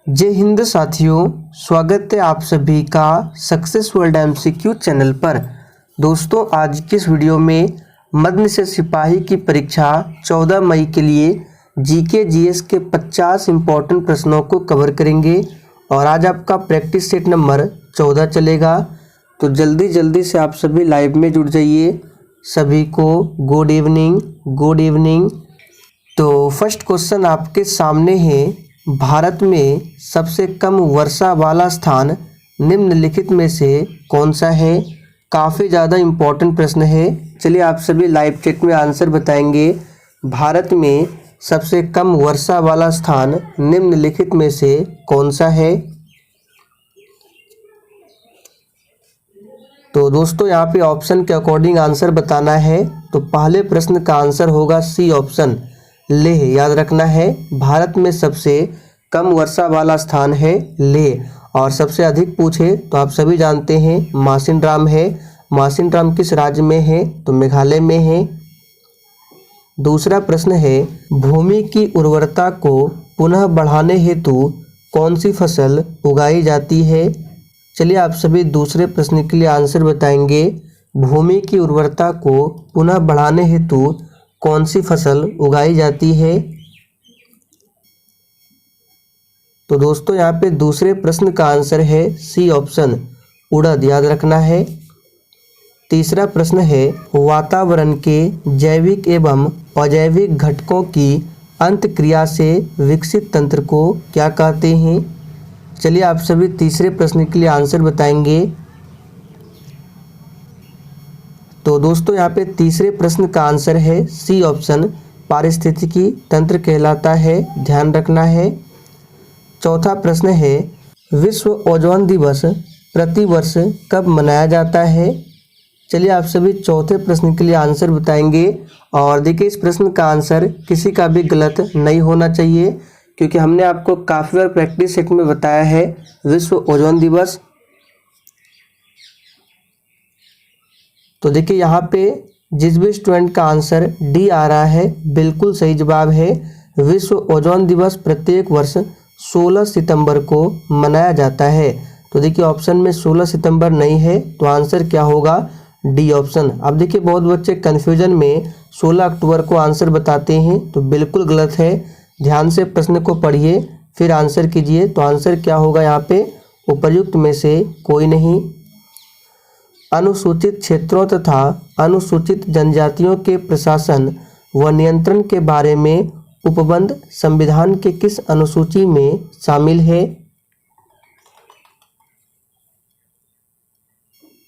जय हिंद साथियों, स्वागत है आप सभी का सक्सेस वर्ल्ड एमसीक्यू चैनल पर। दोस्तों, आज की इस वीडियो में मध्य से सिपाही की परीक्षा 14 मई के लिए जीके जीएस के 50 इंपॉर्टेंट प्रश्नों को कवर करेंगे और आज आपका प्रैक्टिस सेट नंबर 14 चलेगा। तो जल्दी से आप सभी लाइव में जुड़ जाइए। सभी को गुड इवनिंग। तो फर्स्ट क्वेश्चन आपके सामने है, भारत में सबसे कम वर्षा वाला स्थान निम्नलिखित में से कौन सा है। काफ़ी ज़्यादा इम्पोर्टेंट प्रश्न है। चलिए आप सभी लाइव चैट में आंसर बताएंगे। भारत में सबसे कम वर्षा वाला स्थान निम्नलिखित में से कौन सा है। तो दोस्तों, यहाँ पे ऑप्शन के अकॉर्डिंग आंसर बताना है। तो पहले प्रश्न का आंसर होगा सी ऑप्शन, लेह। याद रखना है, भारत में सबसे कम वर्षा वाला स्थान है लेह। और सबसे अधिक पूछे तो आप सभी जानते हैं मासिनराम है। मासिनराम किस राज्य में है, तो मेघालय में है। दूसरा प्रश्न है, भूमि की उर्वरता को पुनः बढ़ाने हेतु कौन सी फसल उगाई जाती है। चलिए आप सभी दूसरे प्रश्न के लिए आंसर बताएंगे। भूमि की उर्वरता को पुनः बढ़ाने हेतु कौन सी फसल उगाई जाती है। तो दोस्तों, यहाँ पे दूसरे प्रश्न का आंसर है सी ऑप्शन, उड़द। याद रखना है। तीसरा प्रश्न है, वातावरण के जैविक एवं अजैविक घटकों की अंतःक्रिया से विकसित तंत्र को क्या कहते हैं। चलिए आप सभी तीसरे प्रश्न के लिए आंसर बताएंगे। तो दोस्तों, यहाँ पे तीसरे प्रश्न का आंसर है सी ऑप्शन, पारिस्थितिकी तंत्र कहलाता है। ध्यान रखना है। चौथा प्रश्न है, विश्व ओजोन दिवस प्रतिवर्ष कब मनाया जाता है। चलिए आप सभी चौथे प्रश्न के लिए आंसर बताएंगे। और देखिए, इस प्रश्न का आंसर किसी का भी गलत नहीं होना चाहिए, क्योंकि हमने आपको काफ़ी बार प्रैक्टिस सेट में बताया है विश्व ओजोन दिवस। तो देखिए, यहाँ पे जिस भी स्टूडेंट का आंसर डी आ रहा है, बिल्कुल सही जवाब है। विश्व ओजोन दिवस प्रत्येक वर्ष 16 सितंबर को मनाया जाता है। तो देखिए, ऑप्शन में 16 सितंबर नहीं है, तो आंसर क्या होगा, डी ऑप्शन। अब देखिए, बहुत बच्चे कन्फ्यूजन में 16 अक्टूबर को आंसर बताते हैं, तो बिल्कुल गलत है। ध्यान से प्रश्न को पढ़िए फिर आंसर कीजिए। तो आंसर क्या होगा यहाँ पे, उपर्युक्त में से कोई नहीं। अनुसूचित क्षेत्रों तथा अनुसूचित जनजातियों के प्रशासन व नियंत्रण के बारे में उपबंध संविधान के किस अनुसूची में शामिल है।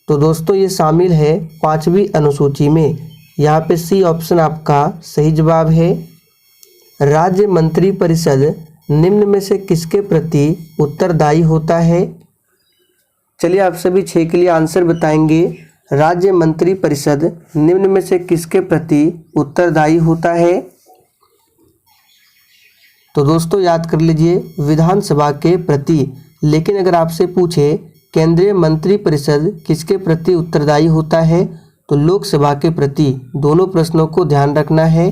तो दोस्तों, ये शामिल है 5वीं अनुसूची में। यहाँ पे सी ऑप्शन आपका सही जवाब है। राज्य मंत्रिपरिषद निम्न में से किसके प्रति उत्तरदायी होता है। चलिए आप सभी 6 के लिए आंसर बताएंगे। राज्य मंत्रिपरिषद निम्न में से किसके प्रति उत्तरदायी होता है। तो दोस्तों, याद कर लीजिए, विधानसभा के प्रति। लेकिन अगर आपसे पूछे केंद्रीय मंत्रिपरिषद किसके प्रति उत्तरदायी होता है, तो लोकसभा के प्रति। दोनों प्रश्नों को ध्यान रखना है।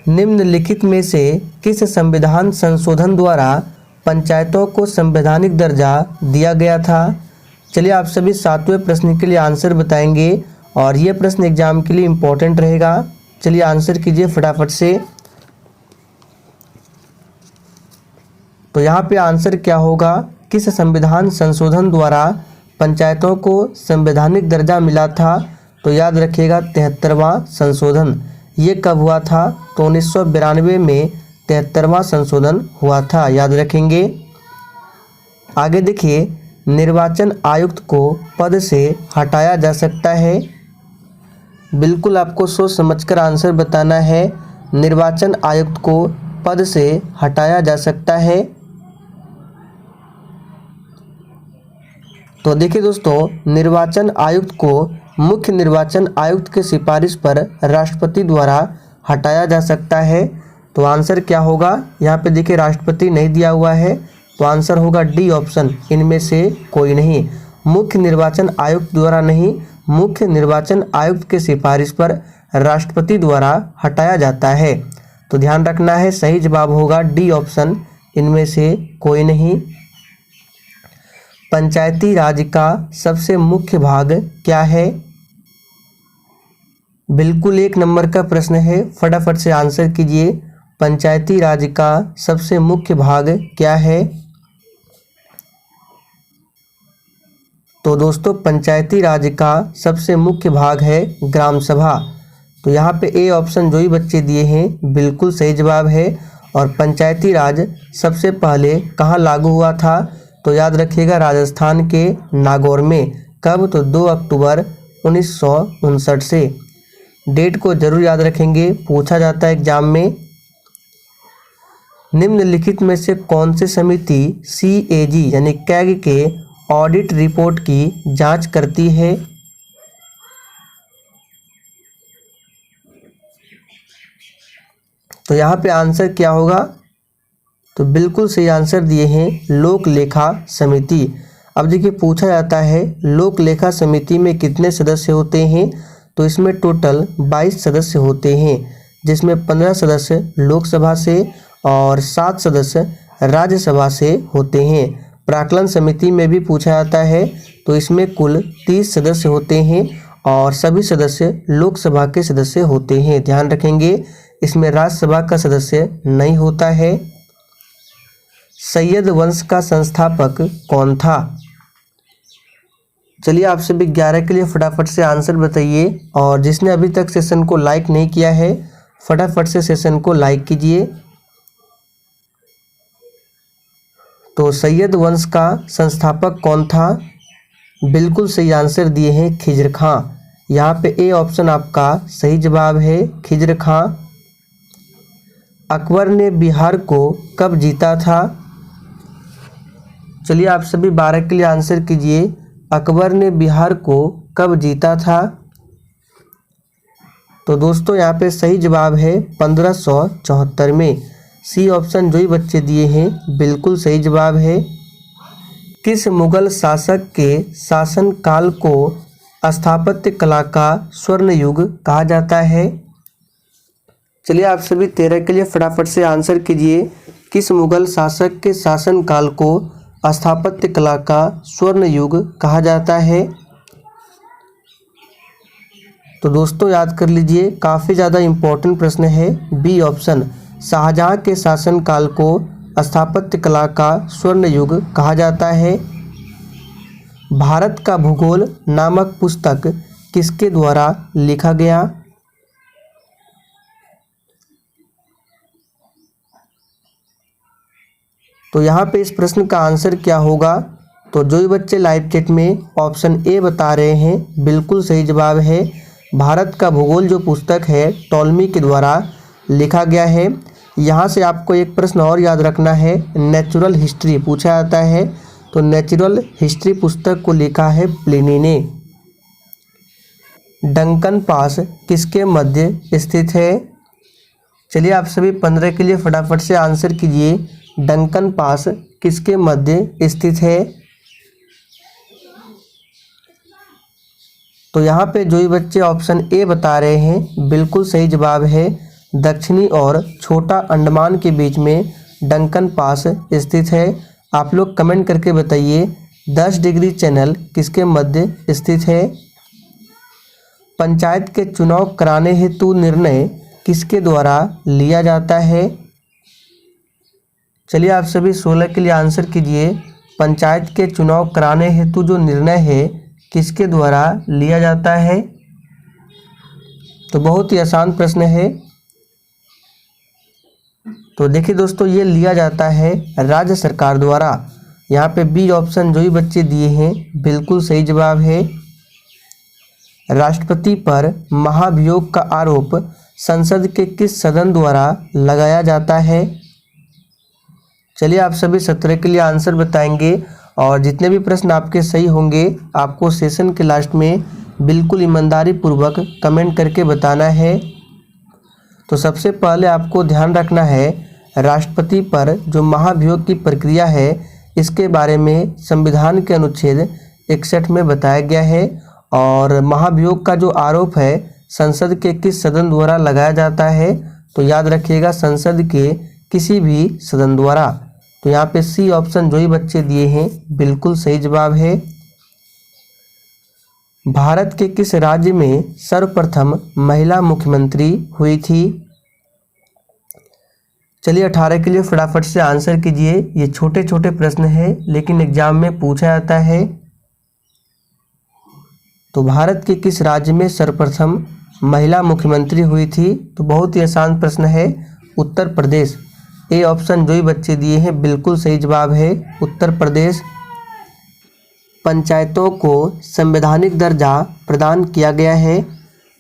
निम्नलिखित में से किस संविधान संशोधन द्वारा पंचायतों को संवैधानिक दर्जा दिया गया था। चलिए आप सभी 7वें प्रश्न के लिए आंसर बताएंगे और ये प्रश्न एग्जाम के लिए इम्पोर्टेंट रहेगा। चलिए आंसर कीजिए फटाफट से। तो यहाँ पे आंसर क्या होगा, किस संविधान संशोधन द्वारा पंचायतों को संवैधानिक दर्जा मिला था। तो याद रखिएगा 73वां संशोधन। ये कब हुआ था, तो 1992 में 73वां संशोधन हुआ था। याद रखेंगे। आगे देखिए, निर्वाचन आयुक्त को पद से हटाया जा सकता है। बिल्कुल आपको सोच समझकर आंसर बताना है। निर्वाचन आयुक्त को पद से हटाया जा सकता है। तो देखिए दोस्तों, निर्वाचन आयुक्त को मुख्य निर्वाचन आयुक्त की सिफारिश पर राष्ट्रपति द्वारा हटाया जा सकता है। तो आंसर क्या होगा, यहाँ पे देखिए राष्ट्रपति नहीं दिया हुआ है, तो आंसर होगा डी ऑप्शन, इनमें से कोई नहीं। मुख्य निर्वाचन आयुक्त द्वारा नहीं, मुख्य निर्वाचन आयुक्त के सिफारिश पर राष्ट्रपति द्वारा हटाया जाता है। तो ध्यान रखना है, सही जवाब होगा डी ऑप्शन, इनमें से कोई नहीं। पंचायती राज का सबसे मुख्य भाग क्या है? बिल्कुल 1 नंबर का प्रश्न है, फटाफट से आंसर कीजिए। पंचायती राज का सबसे मुख्य भाग क्या है? तो दोस्तों पंचायती राज का सबसे मुख्य भाग है ग्राम सभा। तो यहाँ पे ए ऑप्शन जो ही बच्चे दिए हैं बिल्कुल सही जवाब है। और पंचायती राज सबसे पहले कहाँ लागू हुआ था? तो याद रखिएगा राजस्थान के नागौर में। कब? तो 2 अक्टूबर 1959 से। डेट को जरूर याद रखेंगे, पूछा जाता है एग्जाम में। निम्नलिखित में से कौन सी समिति CAG यानी कैग के ऑडिट रिपोर्ट की जांच करती है? तो यहाँ पे आंसर क्या होगा? तो बिल्कुल सही आंसर दिए हैं लोक लेखा समिति। अब देखिए पूछा जाता है लोक लेखा समिति में कितने सदस्य होते हैं? तो इसमें टोटल 22 सदस्य होते हैं, जिसमें 15 सदस्य लोकसभा से और 7 सदस्य राज्यसभा से होते हैं। प्राक्कलन समिति में भी पूछा जाता है, तो इसमें कुल 30 सदस्य होते हैं और सभी सदस्य लोकसभा के सदस्य होते हैं। ध्यान रखेंगे इसमें राज्यसभा का सदस्य नहीं होता है। सैयद वंश का संस्थापक कौन था? चलिए आप सभी 11 के लिए फटाफट से आंसर बताइए। और जिसने अभी तक सेशन को लाइक नहीं किया है फटाफट से सेशन को लाइक कीजिए। तो सैयद वंश का संस्थापक कौन था? बिल्कुल सही आंसर दिए हैं खिज्र खां। यहाँ पे ए ऑप्शन आपका सही जवाब है, खिज्र खां। अकबर ने बिहार को कब जीता था? चलिए आप सभी 12 के लिए आंसर कीजिए। अकबर ने बिहार को कब जीता था? तो दोस्तों यहाँ पे सही जवाब है 1574 में। सी ऑप्शन जो ही बच्चे दिए हैं बिल्कुल सही जवाब है। किस मुगल शासक के शासनकाल को स्थापत्य कला का स्वर्ण युग कहा जाता है? चलिए आप सभी 13 के लिए फटाफट से आंसर कीजिए। किस मुगल शासक के शासनकाल को स्थापत्य कला का स्वर्ण युग कहा जाता है? तो दोस्तों याद कर लीजिए, काफ़ी ज़्यादा इम्पोर्टेंट प्रश्न है। बी ऑप्शन शाहजहां के शासनकाल को स्थापत्य कला का स्वर्ण युग कहा जाता है। भारत का भूगोल नामक पुस्तक किसके द्वारा लिखा गया? तो यहाँ पे इस प्रश्न का आंसर क्या होगा? तो जो भी बच्चे लाइव चैट में ऑप्शन ए बता रहे हैं बिल्कुल सही जवाब है। भारत का भूगोल जो पुस्तक है टॉलमी के द्वारा लिखा गया है। यहाँ से आपको एक प्रश्न और याद रखना है, नेचुरल हिस्ट्री पूछा जाता है। तो नेचुरल हिस्ट्री पुस्तक को लिखा है प्लिनी ने। डंकन पास किसके मध्य स्थित है? चलिए आप सभी 15 के लिए फटाफट से आंसर कीजिए। डंकन पास किसके मध्य स्थित है? तो यहाँ पे जो ही बच्चे ऑप्शन ए बता रहे हैं बिल्कुल सही जवाब है। दक्षिणी और छोटा अंडमान के बीच में डंकन पास स्थित है। आप लोग कमेंट करके बताइए 10 डिग्री चैनल किसके मध्य स्थित है? पंचायत के चुनाव कराने हेतु निर्णय किसके द्वारा लिया जाता है? चलिए आप सभी 16 के लिए आंसर कीजिए। पंचायत के चुनाव कराने हेतु जो निर्णय है किसके द्वारा लिया जाता है? तो बहुत ही आसान प्रश्न है। तो देखिए दोस्तों ये लिया जाता है राज्य सरकार द्वारा। यहाँ पे बी ऑप्शन जो ही बच्चे दिए हैं बिल्कुल सही जवाब है। राष्ट्रपति पर महाभियोग का आरोप संसद के किस सदन द्वारा लगाया जाता है? चलिए आप सभी 17 के लिए आंसर बताएंगे। और जितने भी प्रश्न आपके सही होंगे आपको सेशन के लास्ट में बिल्कुल ईमानदारी पूर्वक कमेंट करके बताना है। तो सबसे पहले आपको ध्यान रखना है राष्ट्रपति पर जो महाभियोग की प्रक्रिया है इसके बारे में संविधान के अनुच्छेद 61 में बताया गया है। और महाभियोग का जो आरोप है संसद के किस सदन द्वारा लगाया जाता है? तो याद रखिएगा संसद के किसी भी सदन द्वारा। तो यहाँ पे सी ऑप्शन जो ही बच्चे दिए हैं बिल्कुल सही जवाब है। भारत के किस राज्य में सर्वप्रथम महिला मुख्यमंत्री हुई थी? चलिए 18 के लिए फटाफट से आंसर कीजिए। ये छोटे छोटे प्रश्न हैं लेकिन एग्जाम में पूछा जाता है। तो भारत के किस राज्य में सर्वप्रथम महिला मुख्यमंत्री हुई थी? तो बहुत ही आसान प्रश्न है, उत्तर प्रदेश। ए ऑप्शन जो ही बच्चे दिए हैं बिल्कुल सही जवाब है, उत्तर प्रदेश। पंचायतों को संवैधानिक दर्जा प्रदान किया गया है।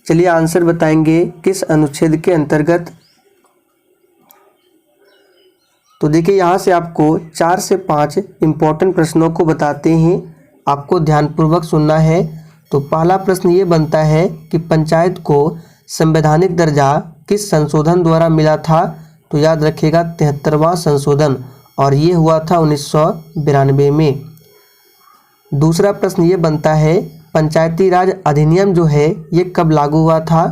चलिए आंसर बताएंगे किस अनुच्छेद के अंतर्गत। तो देखिए यहाँ से आपको 4 से 5 इम्पोर्टेंट प्रश्नों को बताते हैं, आपको ध्यानपूर्वक सुनना है। तो पहला प्रश्न ये बनता है कि पंचायत को संवैधानिक दर्जा किस संशोधन द्वारा मिला था? तो याद रखिएगा 73वां संशोधन, और ये हुआ था 1992 में। दूसरा प्रश्न ये बनता है पंचायती राज अधिनियम जो है ये कब लागू हुआ था?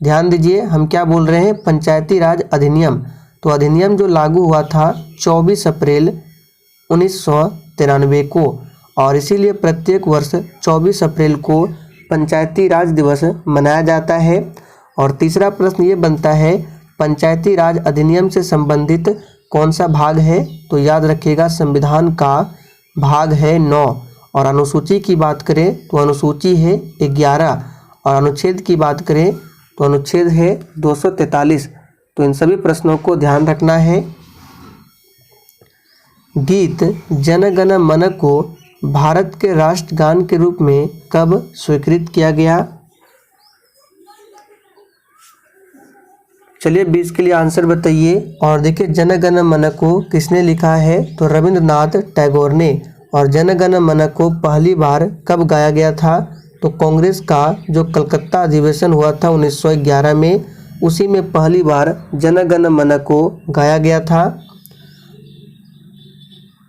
ध्यान दीजिए, हम क्या बोल रहे हैं, पंचायती राज अधिनियम। तो अधिनियम जो लागू हुआ था 24 अप्रैल 1993 को, और इसीलिए प्रत्येक वर्ष 24 अप्रैल को पंचायती राज दिवस मनाया जाता है। और तीसरा प्रश्न ये बनता है पंचायती राज अधिनियम से संबंधित कौन सा भाग है? तो याद रखिएगा संविधान का भाग है 9, और अनुसूची की बात करें तो अनुसूची है 11, और अनुच्छेद की बात करें तो अनुच्छेद है 243। तो इन सभी प्रश्नों को ध्यान रखना है। गीत जन गण मन को भारत के राष्ट्रगान के रूप में कब स्वीकृत किया गया? चलिए 20 के लिए आंसर बताइए। और देखिए जन गण मन को किसने लिखा है? तो रविंद्रनाथ टैगोर ने। और जन गण मन को पहली बार कब गाया गया था? तो कांग्रेस का जो कलकत्ता अधिवेशन हुआ था 1911 में, उसी में पहली बार जन गण मन को गाया गया था।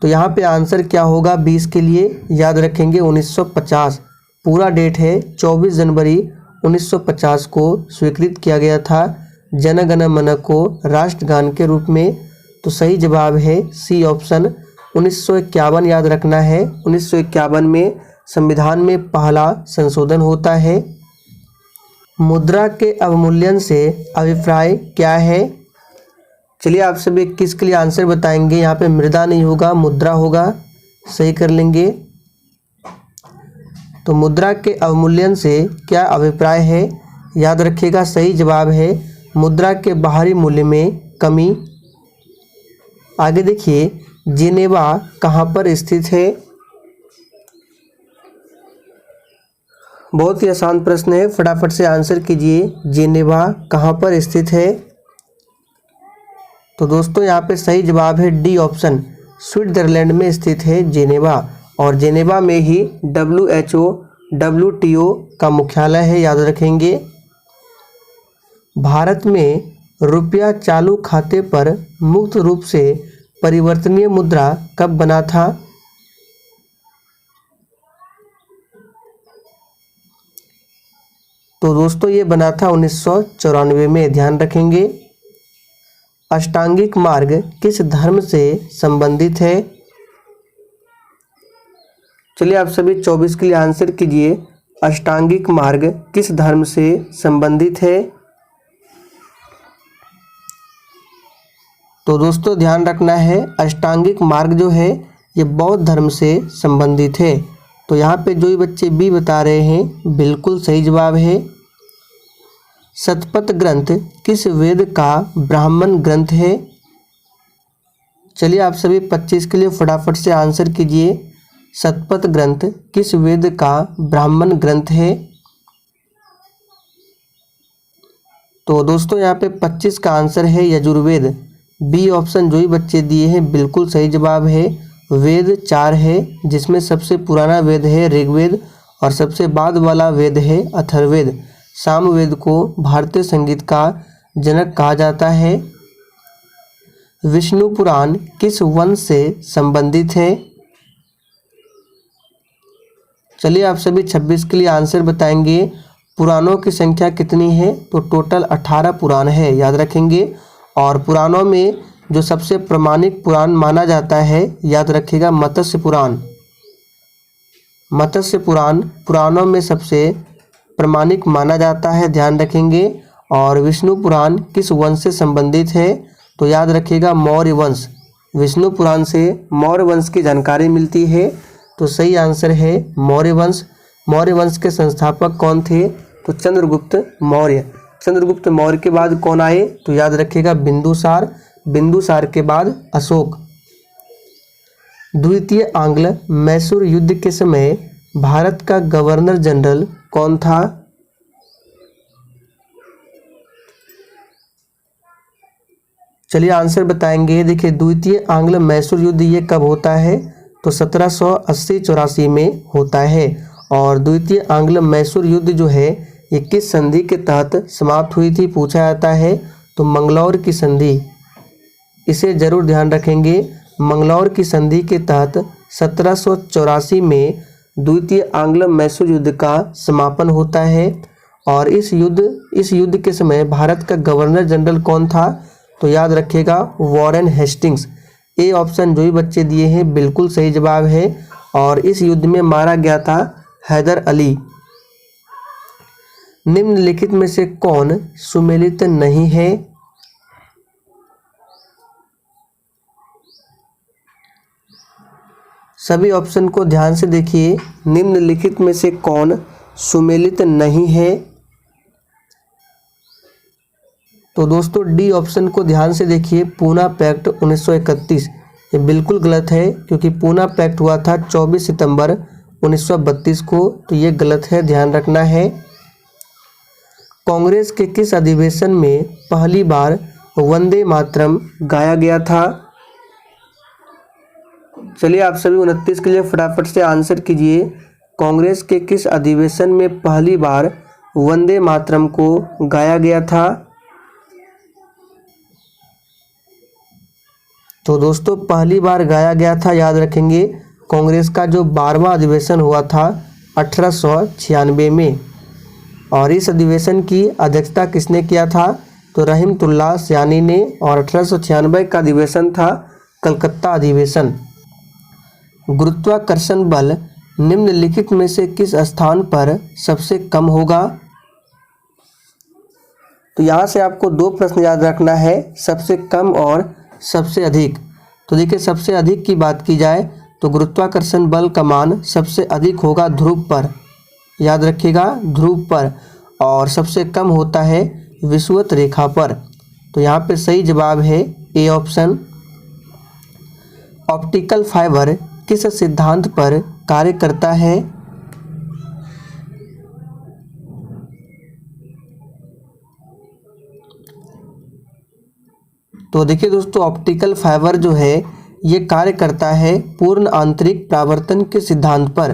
तो यहाँ पे आंसर क्या होगा 20 के लिए? याद रखेंगे 1950। पूरा डेट है 24 जनवरी 1950 को स्वीकृत किया गया था जन गण मन को राष्ट्रगान के रूप में। तो सही जवाब है सी ऑप्शन 1951। याद रखना है 1951 में संविधान में पहला संशोधन होता है। मुद्रा के अवमूल्यन से अभिप्राय क्या है? चलिए आप सभी 21 के लिए आंसर बताएंगे। यहाँ पे मृदा नहीं होगा, मुद्रा होगा, सही कर लेंगे। तो मुद्रा के अवमूल्यन से क्या अभिप्राय है? याद रखिएगा सही जवाब है मुद्रा के बाहरी मूल्य में कमी। आगे देखिए जिनेवा कहाँ पर स्थित है? बहुत ही आसान प्रश्न है, फटाफट से आंसर कीजिए। जिनेवा कहाँ पर स्थित है? तो दोस्तों यहाँ पे सही जवाब है डी ऑप्शन, स्विट्जरलैंड में स्थित है जिनेवा। और जिनेवा में ही WHO WTO का मुख्यालय है, याद रखेंगे। भारत में रुपया चालू खाते पर मुक्त रूप से परिवर्तनीय मुद्रा कब बना था? तो दोस्तों ये बना था 1994 में, ध्यान रखेंगे। अष्टांगिक मार्ग किस धर्म से संबंधित है? चलिए आप सभी 24 के लिए आंसर कीजिए। अष्टांगिक मार्ग किस धर्म से संबंधित है? तो दोस्तों ध्यान रखना है अष्टांगिक मार्ग जो है ये बौद्ध धर्म से संबंधित है। तो यहाँ पे जो ही बच्चे बी बता रहे हैं बिल्कुल सही जवाब है। शतपथ ग्रंथ किस वेद का ब्राह्मण ग्रंथ है? चलिए आप सभी 25 के लिए फटाफट से आंसर कीजिए। शतपथ ग्रंथ किस वेद का ब्राह्मण ग्रंथ है? तो दोस्तों यहाँ पे 25 का आंसर है यजुर्वेद। बी ऑप्शन जो ही बच्चे दिए हैं बिल्कुल सही जवाब है। वेद 4 है, जिसमें सबसे पुराना वेद है ऋग्वेद और सबसे बाद वाला वेद है अथर्ववेद। सामवेद को भारतीय संगीत का जनक कहा जाता है। विष्णु पुराण किस वंश से संबंधित है? चलिए आप सभी 26 के लिए आंसर बताएंगे। पुराणों की संख्या कितनी है? तो टोटल 18 पुराण है, याद रखेंगे। और पुराणों में जो सबसे प्रामाणिक पुराण माना जाता है, याद रखिएगा मत्स्य पुराण। मत्स्य पुराण पुराणों में सबसे प्रामाणिक माना जाता है, ध्यान रखेंगे। और विष्णु पुराण किस वंश से संबंधित है, तो याद रखिएगा मौर्य वंश। विष्णु पुराण से मौर्य वंश की जानकारी मिलती है, तो सही आंसर है मौर्य वंश। मौर्य वंश के संस्थापक कौन थे, तो चंद्रगुप्त मौर्य। चंद्रगुप्त मौर्य के बाद कौन आए, तो याद रखिएगा बिंदुसार। बिंदुसार के बाद अशोक। द्वितीय आंग्ल मैसूर युद्ध के समय भारत का गवर्नर जनरल कौन था। चलिए आंसर बताएंगे। देखिए द्वितीय आंग्ल मैसूर युद्ध ये कब होता है, तो 1780-84 में होता है। और द्वितीय आंग्ल मैसूर युद्ध जो है ये किस संधि के तहत समाप्त हुई थी, पूछा जाता है, तो मंगलौर की संधि। इसे जरूर ध्यान रखेंगे। मंगलौर की संधि के तहत 1784 में द्वितीय आंग्ल मैसूर युद्ध का समापन होता है। और इस युद्ध के समय भारत का गवर्नर जनरल कौन था, तो याद रखिएगा वॉरेन हेस्टिंग्स। ए ऑप्शन जो भी बच्चे दिए हैं बिल्कुल सही जवाब है। और इस युद्ध में मारा गया था हैदर अली। निम्नलिखित में से कौन सुमेलित नहीं है। सभी ऑप्शन को ध्यान से देखिए। निम्नलिखित में से कौन सुमेलित नहीं है, तो दोस्तों डी ऑप्शन को ध्यान से देखिए। पूना पैक्ट 1931 ये बिल्कुल गलत है, क्योंकि पूना पैक्ट हुआ था 24 सितंबर 1932 को, तो ये गलत है, ध्यान रखना है। कांग्रेस के किस अधिवेशन में पहली बार वंदे मातरम गाया गया था। चलिए आप सभी 29 के लिए फटाफट से आंसर कीजिए। कांग्रेस के किस अधिवेशन में पहली बार वंदे मातरम को गाया गया था। तो दोस्तों पहली बार गाया गया था, याद रखेंगे, कांग्रेस का जो 12वां अधिवेशन हुआ था 1896 में। और इस अधिवेशन की अध्यक्षता किसने किया था, तो रहीमतुल्लाह सयानी ने। और 1896 का अधिवेशन था कलकत्ता अधिवेशन। गुरुत्वाकर्षण बल निम्नलिखित में से किस स्थान पर सबसे कम होगा। तो यहाँ से आपको दो प्रश्न याद रखना है, सबसे कम और सबसे अधिक। तो देखिए सबसे अधिक की बात की जाए तो गुरुत्वाकर्षण बल का मान सबसे अधिक होगा ध्रुव पर, याद रखिएगा ध्रुव पर। और सबसे कम होता है विषुवत रेखा पर। तो यहाँ पे सही जवाब है ए ऑप्शन। ऑप्टिकल फाइबर किस सिद्धांत पर कार्य करता है। तो देखिए दोस्तों ऑप्टिकल फाइबर जो है ये कार्य करता है पूर्ण आंतरिक परावर्तन के सिद्धांत पर,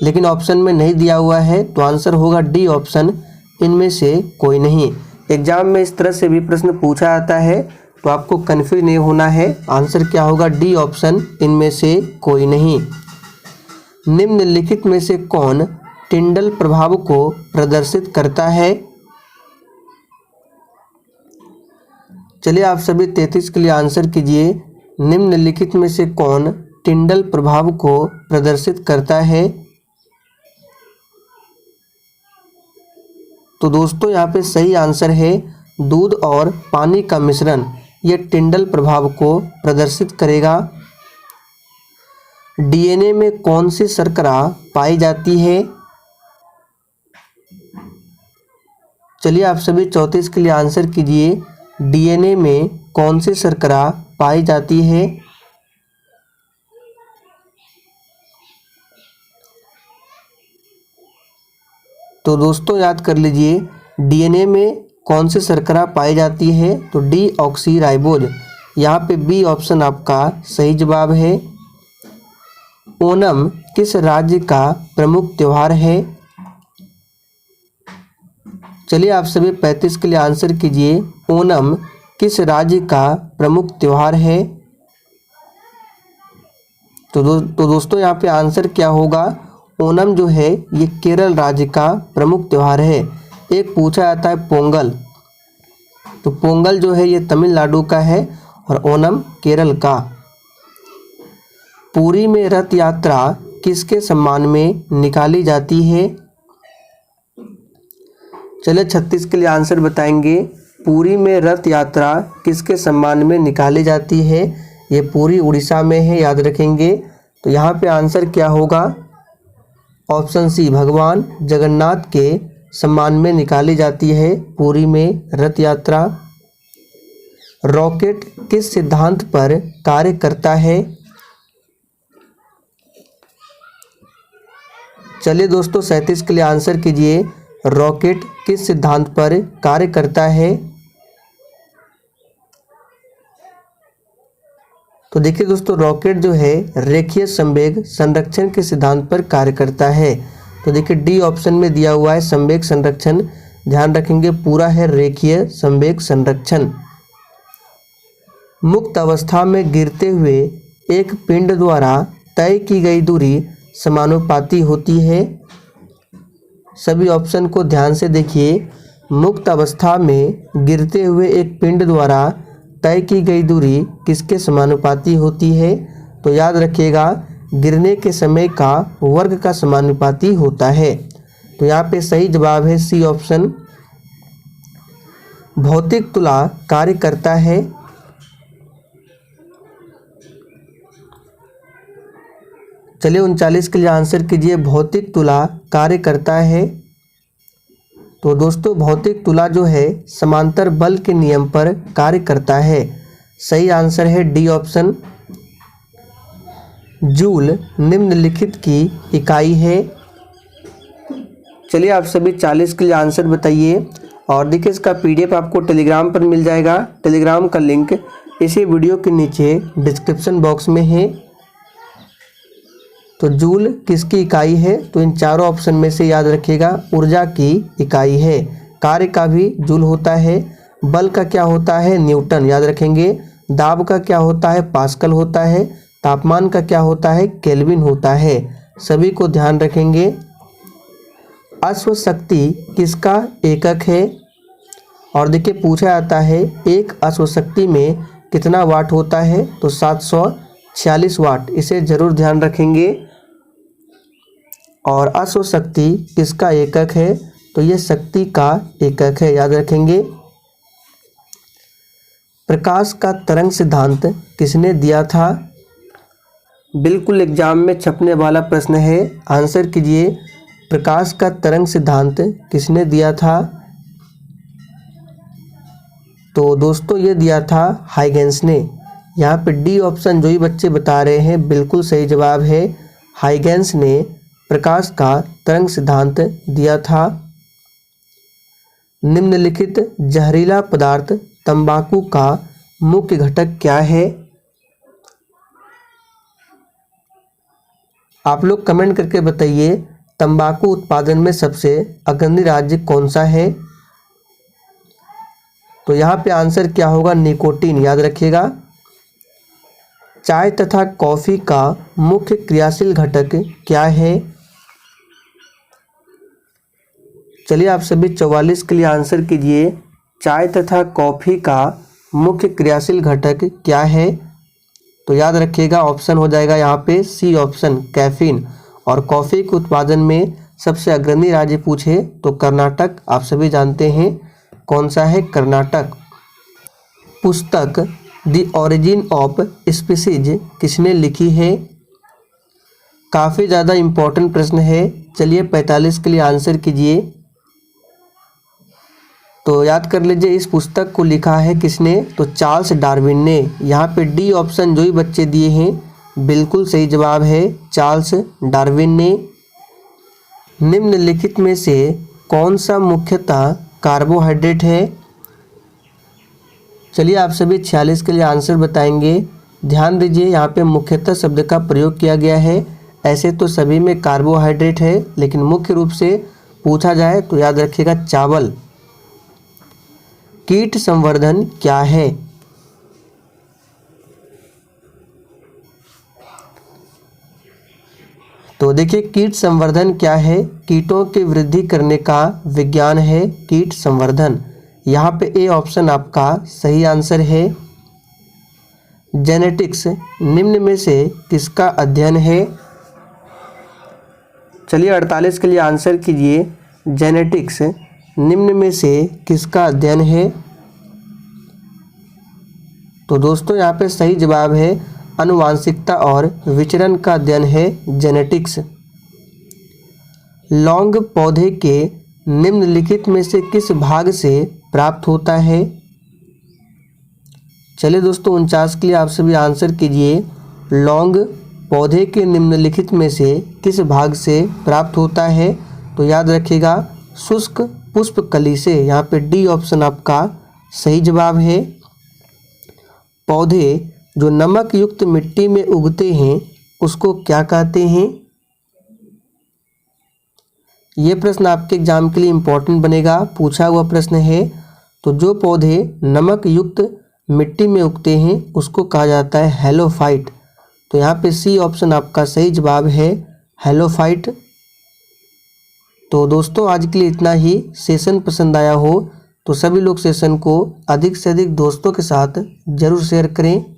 लेकिन ऑप्शन में नहीं दिया हुआ है, तो आंसर होगा डी ऑप्शन, इनमें से कोई नहीं। एग्जाम में इस तरह से भी प्रश्न पूछा जाता है, तो आपको कन्फ्यूज नहीं होना है। आंसर क्या होगा, डी ऑप्शन, इनमें से कोई नहीं। निम्नलिखित में से कौन टिंडल प्रभाव को प्रदर्शित करता है। चलिए आप सभी 33 के लिए आंसर कीजिए। निम्नलिखित में से कौन टिंडल प्रभाव को प्रदर्शित करता है। तो दोस्तों यहाँ पे सही आंसर है दूध और पानी का मिश्रण, ये टिंडल प्रभाव को प्रदर्शित करेगा। डीएनए में कौन सी शर्करा पाई जाती है। चलिए आप सभी 34 के लिए आंसर कीजिए। डीएनए में कौन सी शर्करा पाई जाती है। तो दोस्तों याद कर लीजिए डीएनए में कौन सी शर्करा पाई जाती है, तो डी ऑक्सी राइबोज। यहाँ पे बी ऑप्शन आपका सही जवाब है। ओणम किस राज्य का प्रमुख त्योहार है। चलिए आप सभी 35 के लिए आंसर कीजिए। ओणम किस राज्य का प्रमुख त्योहार है। तो दोस्तों यहाँ पे आंसर क्या होगा, ओणम जो है ये केरल राज्य का प्रमुख त्योहार है। एक पूछा जाता है पोंगल, तो पोंगल जो है ये तमिलनाडु का है। और ओनम केरल का। पुरी में रथ यात्रा किसके सम्मान में निकाली जाती है? चलिए 36 के लिए आंसर बताएंगे। पुरी में रथ यात्रा किसके सम्मान में निकाली जाती है? ये पुरी उड़ीसा में है, याद रखेंगे। तो यहाँ पे आंसर क्या होगा? ऑप्शन सी, भगवान जगन्नाथ के सम्मान में निकाली जाती है पुरी में रथ यात्रा। रॉकेट किस सिद्धांत पर कार्य करता है? चलिए दोस्तों 37 के लिए आंसर कीजिए। रॉकेट किस सिद्धांत पर कार्य करता है? तो देखिए दोस्तों, रॉकेट जो है रेखीय संवेग संरक्षण के सिद्धांत पर कार्य करता है। तो देखिए डी ऑप्शन में दिया हुआ है संवेग संरक्षण, ध्यान रखेंगे पूरा है रेखीय संवेग संरक्षण। मुक्त अवस्था में गिरते हुए एक पिंड द्वारा तय की गई दूरी समानुपाती होती है। सभी ऑप्शन को ध्यान से देखिए। मुक्त अवस्था में गिरते हुए एक पिंड द्वारा तय की गई दूरी किसके समानुपाती होती है? तो याद रखिएगा गिरने के समय का वर्ग का समानुपाती होता है। तो यहाँ पे सही जवाब है सी ऑप्शन। भौतिक तुला कार्य करता है। चलिए 39 के लिए आंसर कीजिए। भौतिक तुला कार्य करता है। तो दोस्तों भौतिक तुला जो है समांतर बल के नियम पर कार्य करता है। सही आंसर है डी ऑप्शन। जूल निम्नलिखित की इकाई है। चलिए आप सभी 40 के लिए आंसर बताइए। और देखिए इसका पीडीएफ आपको टेलीग्राम पर मिल जाएगा। टेलीग्राम का लिंक इसी वीडियो के नीचे डिस्क्रिप्शन बॉक्स में है। तो जूल किसकी इकाई है? तो इन चारों ऑप्शन में से याद रखिएगा ऊर्जा की इकाई है। कार्य का भी जूल होता है। बल का क्या होता है? न्यूटन, याद रखेंगे। दाब का क्या होता है? पास्कल होता है। तापमान का क्या होता है? केल्विन होता है। सभी को ध्यान रखेंगे। अश्व शक्ति किसका एकक है? और देखिए पूछा जाता है एक अश्व शक्ति में कितना वाट होता है? तो 746 वाट। इसे जरूर ध्यान रखेंगे। और अश्व शक्ति किसका एकक है? तो ये शक्ति का एकक है, याद रखेंगे। प्रकाश का तरंग सिद्धांत किसने दिया था? बिल्कुल एग्जाम में छपने वाला प्रश्न है। आंसर कीजिए। प्रकाश का तरंग सिद्धांत किसने दिया था? तो दोस्तों ये दिया था हाइगेंस ने। यहाँ पे डी ऑप्शन जो ही बच्चे बता रहे हैं बिल्कुल सही जवाब है। हाइगेंस ने प्रकाश का तरंग सिद्धांत दिया था। निम्नलिखित जहरीला पदार्थ तंबाकू का मुख्य घटक क्या है? आप लोग कमेंट करके बताइए तंबाकू उत्पादन में सबसे अग्रणी राज्य कौन सा है? तो यहाँ पे आंसर क्या होगा? निकोटीन, याद रखिएगा। चाय तथा कॉफी का मुख्य क्रियाशील घटक क्या है? चलिए आप सभी 44 के लिए आंसर कीजिए। चाय तथा कॉफी का मुख्य क्रियाशील घटक क्या है? तो याद रखिएगा ऑप्शन हो जाएगा यहाँ पे सी ऑप्शन, कैफीन। और कॉफी के उत्पादन में सबसे अग्रणी राज्य पूछे तो कर्नाटक, आप सभी जानते हैं कौन सा है? कर्नाटक। पुस्तक द ओरिजिन ऑफ स्पीसीज किसने लिखी है? काफ़ी ज़्यादा इम्पोर्टेंट प्रश्न है। चलिए 45 के लिए आंसर कीजिए। तो याद कर लीजिए इस पुस्तक को लिखा है किसने? तो चार्ल्स डार्विन ने। यहाँ पे डी ऑप्शन जो ही बच्चे दिए हैं बिल्कुल सही जवाब है, चार्ल्स डार्विन ने। निम्नलिखित में से कौन सा मुख्यतः कार्बोहाइड्रेट है? चलिए आप सभी 46 के लिए आंसर बताएंगे। ध्यान दीजिए यहाँ पे मुख्यतः शब्द का प्रयोग किया गया है। ऐसे तो सभी में कार्बोहाइड्रेट है, लेकिन मुख्य रूप से पूछा जाए तो याद रखिएगा चावल। कीट संवर्धन क्या है? तो देखिए कीट संवर्धन क्या है? कीटों की वृद्धि करने का विज्ञान है कीट संवर्धन। यहाँ पे ए ऑप्शन आपका सही आंसर है। जेनेटिक्स निम्न में से किसका अध्ययन है? चलिए 48 के लिए आंसर कीजिए। जेनेटिक्स निम्न में से किसका अध्ययन है? तो दोस्तों यहाँ पे सही जवाब है आनुवांशिकता और विचरण का अध्ययन है जेनेटिक्स। लौंग पौधे के निम्नलिखित में से किस भाग से प्राप्त होता है? चलिए दोस्तों 49 के लिए आप सभी आंसर कीजिए। लौंग पौधे के निम्नलिखित में से किस भाग से प्राप्त होता है? तो याद रखिएगा शुष्क पुष्प कली से। यहाँ पे डी ऑप्शन आपका सही जवाब है। पौधे जो नमक युक्त मिट्टी में उगते हैं उसको क्या कहते हैं? ये प्रश्न आपके एग्जाम के लिए इम्पोर्टेंट बनेगा, पूछा हुआ प्रश्न है। तो जो पौधे नमक युक्त मिट्टी में उगते हैं उसको कहा जाता है हेलोफाइट। तो यहाँ पे सी ऑप्शन आपका सही जवाब है, हेलोफाइट। तो दोस्तों आज के लिए इतना ही। सेशन पसंद आया हो तो सभी लोग सेशन को अधिक से अधिक दोस्तों के साथ ज़रूर शेयर करें।